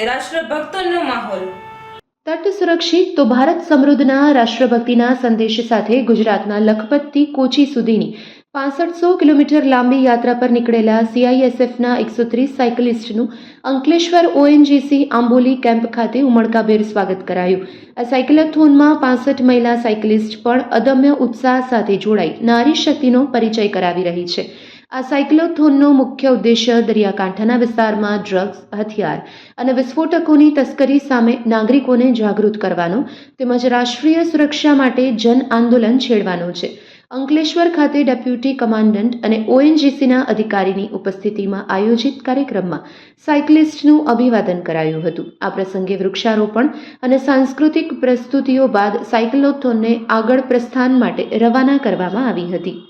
રાષ્ટ્રભક્તોનો માહોલ। તટ સુરક્ષિત તો ભારત સમૃદ્ધના રાષ્ટ્રભક્તિના સંદેશ સાથે ગુજરાતના લખપતથી કોચી સુધીની 6500 કિલોમીટર લાંબી યાત્રા પર નીકળેલા CISFના 130 સાયકલિસ્ટનું અંકલેશ્વર ONGC આંબોલી કેમ્પ ખાતે ઉમળકાભેર સ્વાગત કરાયું। આ સાયકલોથોનમાં 65 મહિલા સાયકલિસ્ટ પણ અદમ્ય ઉત્સાહ સાથે જોડાઈ નારી શક્તિનો પરિચય કરાવી રહી છે। આ સાયક્લોથોનનો મુખ્ય ઉદ્દેશ્ય દરિયાકાંઠાના વિસ્તારમાં ડ્રગ્સ, હથિયાર અને વિસ્ફોટકોની તસ્કરી સામે નાગરિકોને જાગૃત કરવાનો તેમજ રાષ્ટ્રીય સુરક્ષા માટે જન આંદોલન છેડવાનો છે। અંકલેશ્વર ખાતે ડેપ્યુટી કમાન્ડન્ટ અને ONGCના અધિકારીની ઉપસ્થિતિમાં આયોજિત કાર્યક્રમમાં સાયકલિસ્ટનું અભિવાદન કરાયું હતું। આ પ્રસંગે વૃક્ષારોપણ અને સાંસ્કૃતિક પ્રસ્તુતિઓ બાદ સાયક્લોથોનને આગળ પ્રસ્થાન માટે રવાના કરવામાં આવી હતી।